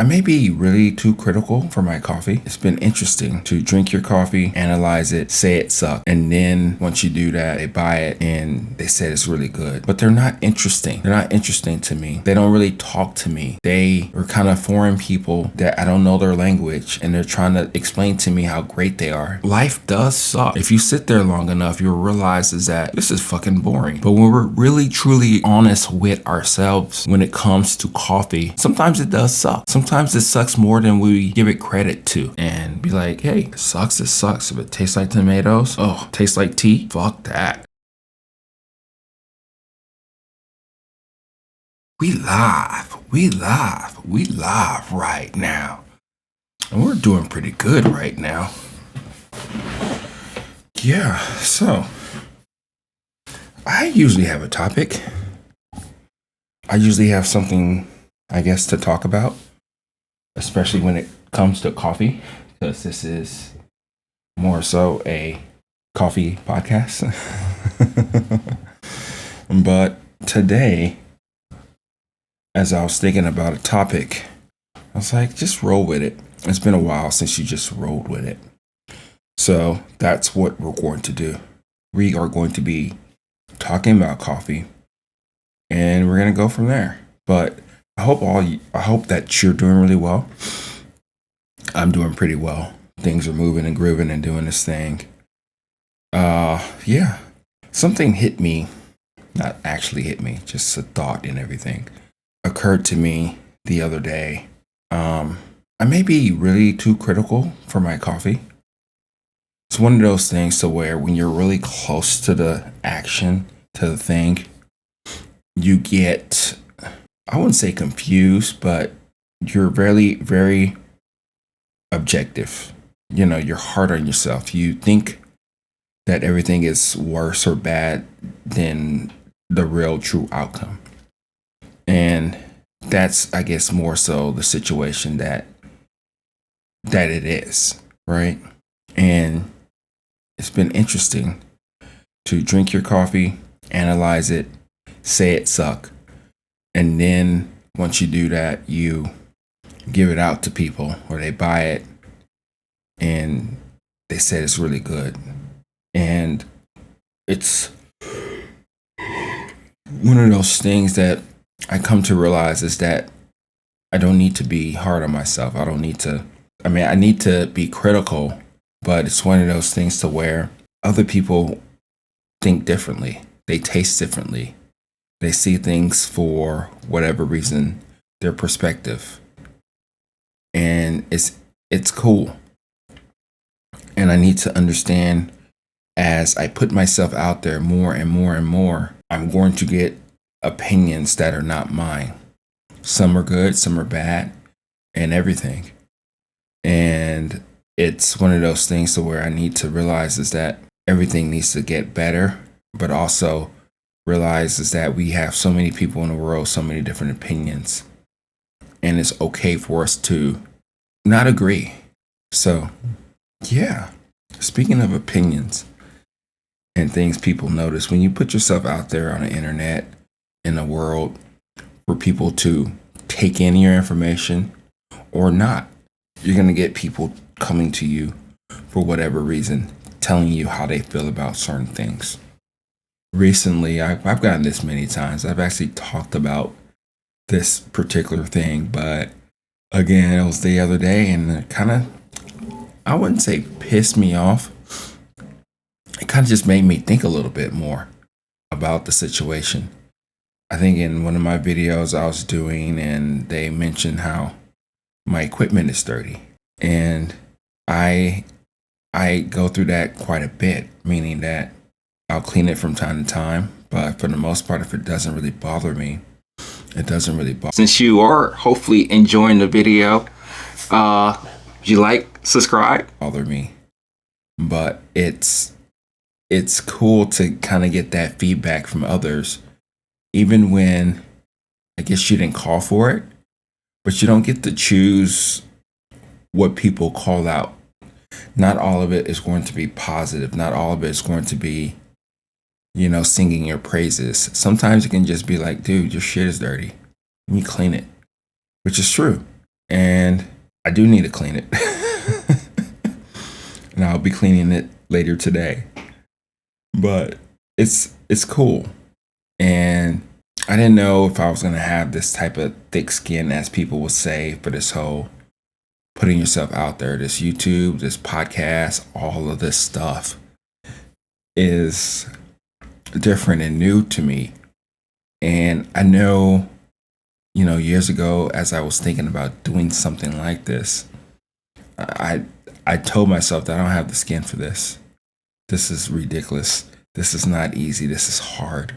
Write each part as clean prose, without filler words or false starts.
I may be really too critical for my coffee. It's been interesting to drink your coffee, analyze it, say it sucks. And then once you do that, they buy it and they say it's really good. But they're not interesting. They're not interesting to me. They don't really talk to me. They are kind of foreign people that I don't know their language and they're trying to explain to me how great they are. Life does suck. If you sit there long enough, you'll realize is that this is fucking boring. But when we're really truly honest with ourselves when it comes to coffee, sometimes it does suck. Sometimes it sucks more than we give it credit to, and be like, hey, it sucks, it sucks. If it tastes like tomatoes, oh, tastes like tea, fuck that. We live right now. And we're doing pretty good right now. Yeah, so I usually have a topic. I usually have something, I guess, to talk about, especially when it comes to coffee, because this is more so a coffee podcast. But today, as I was thinking about a topic, I was like, just roll with it. It's been a while since you just rolled with it. So that's what we're going to do. We are going to be talking about coffee, and we're going to go from there. But I hope that you're doing really well. I'm doing pretty well. Things are moving and grooving and doing this thing. Yeah. Something hit me, not actually hit me, just a thought and everything occurred to me the other day. I may be really too critical for my coffee. It's one of those things to where when you're really close to the action, to the thing, you get, I wouldn't say confused, but you're very, very objective. You know, you're hard on yourself. You think that everything is worse or bad than the real true outcome. And that's, I guess, more so the situation that it is, right? And it's been interesting to drink your coffee, analyze it, say it suck. And then once you do that, you give it out to people or they buy it and they say it's really good. And it's one of those things that I come to realize is that I don't need to be hard on myself. I need to be critical, but it's one of those things to where other people think differently. They taste differently. They see things for whatever reason, their perspective. And it's cool. And I need to understand, as I put myself out there more and more and more, I'm going to get opinions that are not mine. Some are good, some are bad, and everything. And it's one of those things to where I need to realize is that everything needs to get better, but also realize is that we have so many people in the world, so many different opinions. And it's okay for us to not agree. So, yeah. Speaking of opinions and things people notice, when you put yourself out there on the internet, in the world, for people to take in your information or not, you're going to get people coming to you for whatever reason, telling you how they feel about certain things. Recently, I've gotten this many times. I've actually talked about this particular thing, but again, it was the other day and it kind of, I wouldn't say pissed me off. It kind of just made me think a little bit more about the situation. I think in one of my videos I was doing, and they mentioned how my equipment is dirty. And I go through that quite a bit, meaning that I'll clean it from time to time. But for the most part, if it doesn't really bother me, it doesn't really bother me. Since you are hopefully enjoying the video, if you like, subscribe. Bother me. But it's cool to kind of get that feedback from others, even when I guess you didn't call for it, but you don't get to choose what people call out. Not all of it is going to be positive. Not all of it is going to be, singing your praises. Sometimes it can just be like, dude, your shit is dirty. Let me clean it, which is true. and I do need to clean it. And I'll be cleaning it later today. But it's cool. And I didn't know if I was going to have this type of thick skin, as people would say, for this whole putting yourself out there. This YouTube, this podcast, all of this stuff is different and new to me. And I know, years ago, as I was thinking about doing something like this, I told myself that I don't have the skin for this. This is ridiculous. This is not easy. This is hard.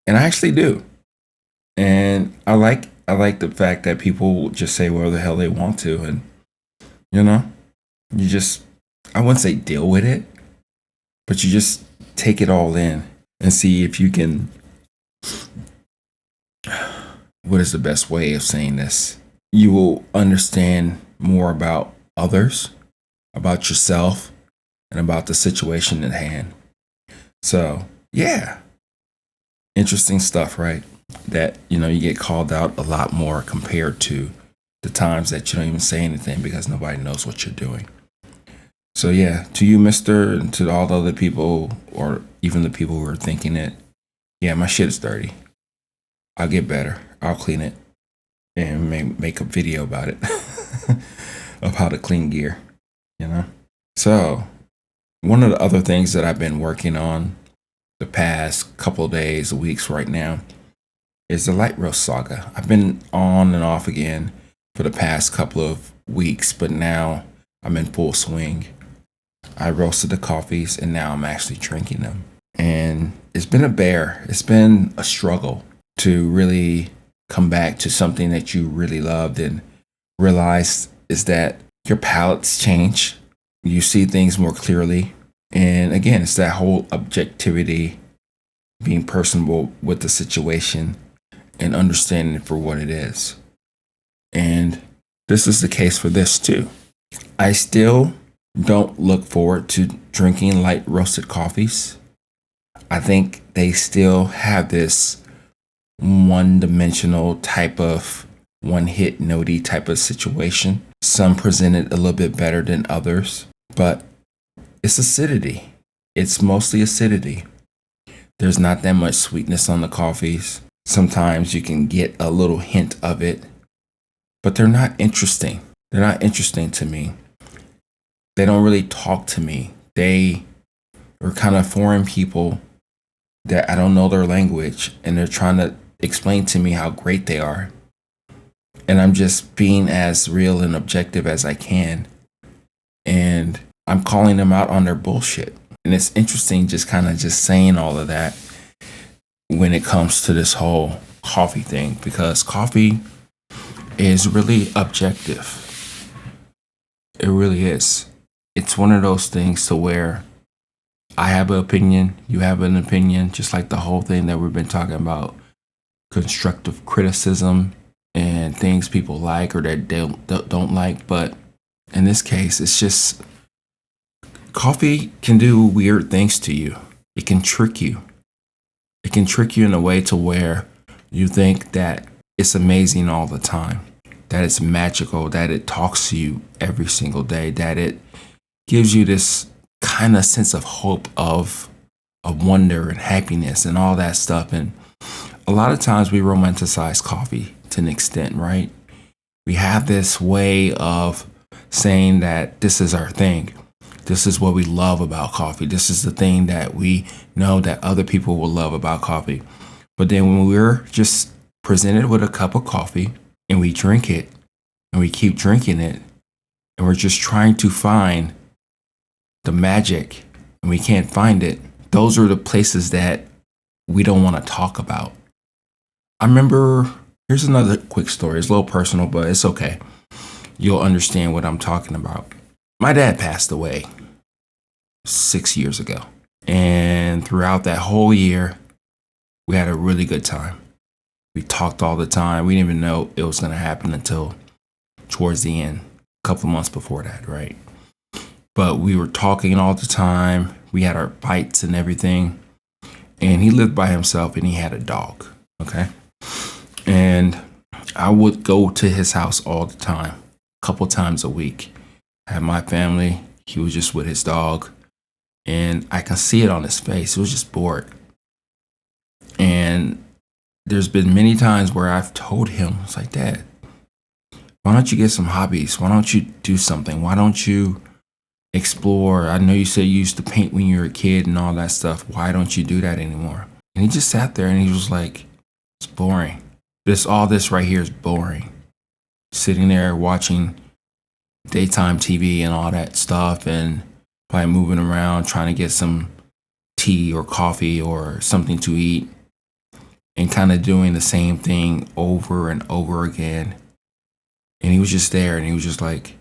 And I actually do. And I like the fact that people just say whatever the hell they want to. And, you just, I wouldn't say deal with it, but you just take it all in and see if you can, what is the best way of saying this? You will understand more about others, about yourself, and about the situation at hand. So, yeah. Interesting stuff, right? That, you get called out a lot more compared to the times that you don't even say anything because nobody knows what you're doing. So, yeah, to you, mister, and to all the other people, or even the people who are thinking it, yeah, my shit is dirty. I'll get better. I'll clean it and make a video about it of how to clean gear, So, one of the other things that I've been working on the past couple of days, weeks right now, is the light roast saga. I've been on and off again for the past couple of weeks, but now I'm in full swing. I roasted the coffees and now I'm actually drinking them. And it's been a bear. It's been a struggle to really come back to something that you really loved and realize is that your palates change. You see things more clearly. And again, it's that whole objectivity, being personable with the situation and understanding it for what it is. And this is the case for this too. I still don't look forward to drinking light roasted coffees. I think they still have this one-dimensional type of one-hit notey type of situation. Some present it a little bit better than others, but it's acidity. It's mostly acidity. There's not that much sweetness on the coffees. Sometimes you can get a little hint of it, but they're not interesting. They're not interesting to me. They don't really talk to me. They are kind of foreign people that I don't know their language, and they're trying to explain to me how great they are. And I'm just being as real and objective as I can. And I'm calling them out on their bullshit. And it's interesting just kind of just saying all of that when it comes to this whole coffee thing, because coffee is really objective. It really is. It's one of those things to where I have an opinion, you have an opinion, just like the whole thing that we've been talking about, constructive criticism and things people like or that they don't like. But in this case, it's just coffee can do weird things to you. It can trick you. It can trick you in a way to where you think that it's amazing all the time, that it's magical, that it talks to you every single day, that it gives you this kind of sense of hope of wonder and happiness and all that stuff. And a lot of times we romanticize coffee to an extent, right? We have this way of saying that this is our thing. This is what we love about coffee. This is the thing that we know that other people will love about coffee. But then when we're just presented with a cup of coffee and we drink it and we keep drinking it and we're just trying to find the magic and we can't find it, those are the places that we don't want to talk about. I remember, here's another quick story. It's a little personal, but it's okay. You'll understand what I'm talking about. My dad passed away 6 years ago. And throughout that whole year, we had a really good time. We talked all the time. We didn't even know it was going to happen until towards the end, a couple of months before that, right? But we were talking all the time. We had our fights and everything. And he lived by himself and he had a dog, okay? And I would go to his house all the time, a couple times a week. I had my family. He was just with his dog, and I can see it on his face. He was just bored. And there's been many times where I've told him, it's like, Dad, why don't you get some hobbies? Why don't you do something? Why don't you explore? I know you said you used to paint when you were a kid and all that stuff. Why don't you do that anymore? And he just sat there and he was like, it's boring. All this right here is boring. Sitting there watching daytime TV and all that stuff and probably moving around trying to get some tea or coffee or something to eat and kind of doing the same thing over and over again. And he was just there and he was just like,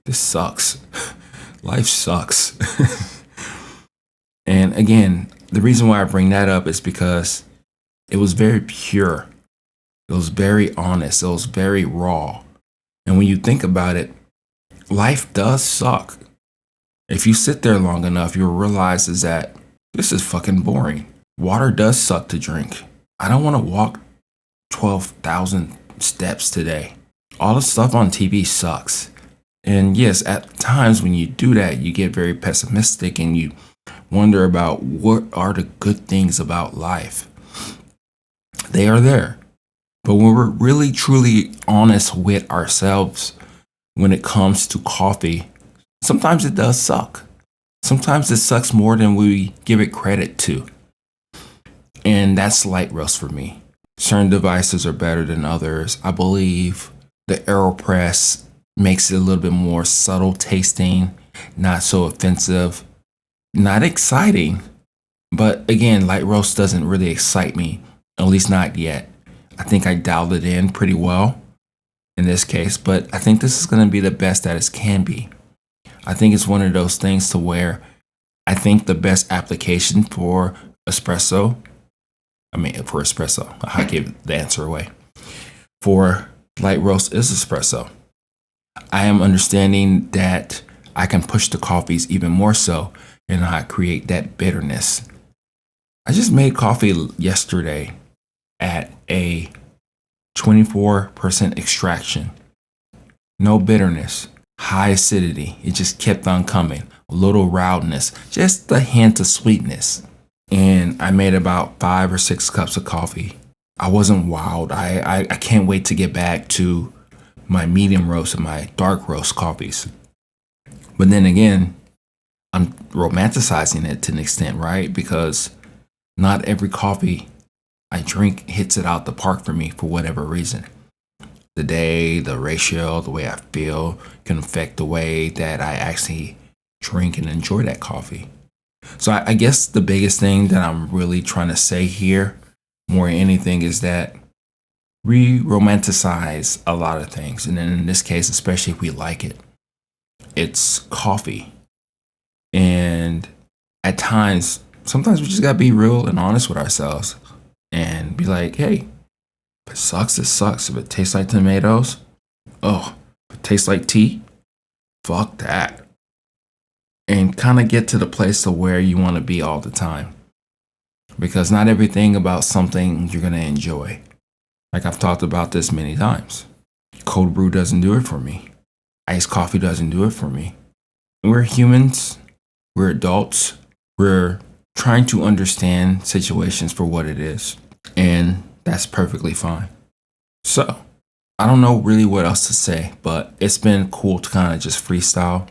this sucks. Life sucks. And again, the reason why I bring that up is because it was very pure. It was very honest. It was very raw. And when you think about it, life does suck. If you sit there long enough, you'll realize is that this is fucking boring. Water does suck to drink. I don't want to walk 12,000 steps today. All the stuff on TV sucks. And yes, at times when you do that, you get very pessimistic and you wonder about what are the good things about life. They are there. But when we're really truly honest with ourselves when it comes to coffee, sometimes it does suck. Sometimes it sucks more than we give it credit to. And that's light roast for me. Certain devices are better than others. I believe the AeroPress makes it a little bit more subtle tasting, not so offensive, not exciting. But again, light roast doesn't really excite me, at least not yet. I think I dialed it in pretty well in this case, but I think this is going to be the best that it can be. I think it's one of those things to where I think the best application for espresso, I gave the answer away. For light roast is espresso. I am understanding that I can push the coffees even more so and not create that bitterness. I just made coffee yesterday at a 24% extraction. No bitterness, high acidity. It just kept on coming. A little roundness, just a hint of sweetness. And I made about 5 or 6 cups of coffee. I wasn't wild. I can't wait to get back to my medium roast and my dark roast coffees. But then again, I'm romanticizing it to an extent, right? Because not every coffee I drink hits it out the park for me for whatever reason. The day, the ratio, the way I feel can affect the way that I actually drink and enjoy that coffee. So I guess the biggest thing that I'm really trying to say here, more than anything, is that we romanticize a lot of things. And then in this case, especially if we like it, it's coffee. And at times, sometimes we just gotta be real and honest with ourselves and be like, hey, if it sucks, it sucks. If it tastes like tomatoes, oh, if it tastes like tea, fuck that. And kind of get to the place of where you want to be all the time. Because not everything about something you're going to enjoy. Like I've talked about this many times. Cold brew doesn't do it for me. Iced coffee doesn't do it for me. We're humans. We're adults. We're trying to understand situations for what it is. And that's perfectly fine. So, I don't know really what else to say, but it's been cool to kind of just freestyle,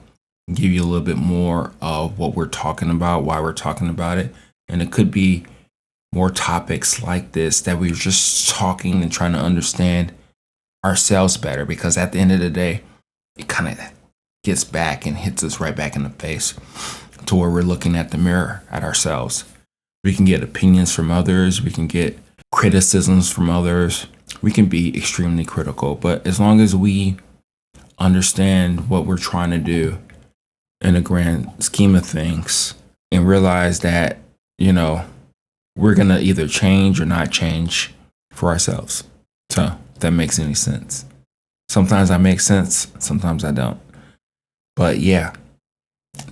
give you a little bit more of what we're talking about, why we're talking about it. And it could be more topics like this that we're just talking and trying to understand ourselves better, because at the end of the day, it kind of gets back and hits us right back in the face to where we're looking at the mirror at ourselves. We can get opinions from others. We can get criticisms from others. We can be extremely critical, but as long as we understand what we're trying to do in the grand scheme of things and realize that, we're going to either change or not change for ourselves. So if that makes any sense. Sometimes I make sense, sometimes I don't. But yeah,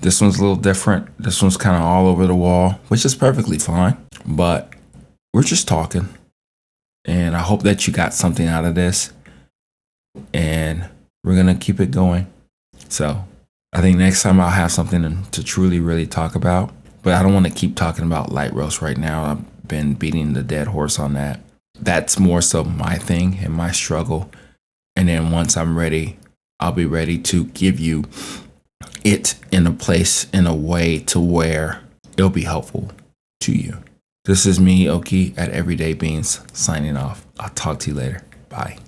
this one's a little different. This one's kind of all over the wall, which is perfectly fine. But we're just talking. And I hope that you got something out of this. And we're going to keep it going. So I think next time I'll have something to truly, really talk about. But I don't want to keep talking about light roast right now. I've been beating the dead horse on that. That's more so my thing and my struggle. And then once I'm ready, I'll be ready to give you it in a place, in a way to where it'll be helpful to you. This is me, Oki, at Everyday Beans, signing off. I'll talk to you later. Bye.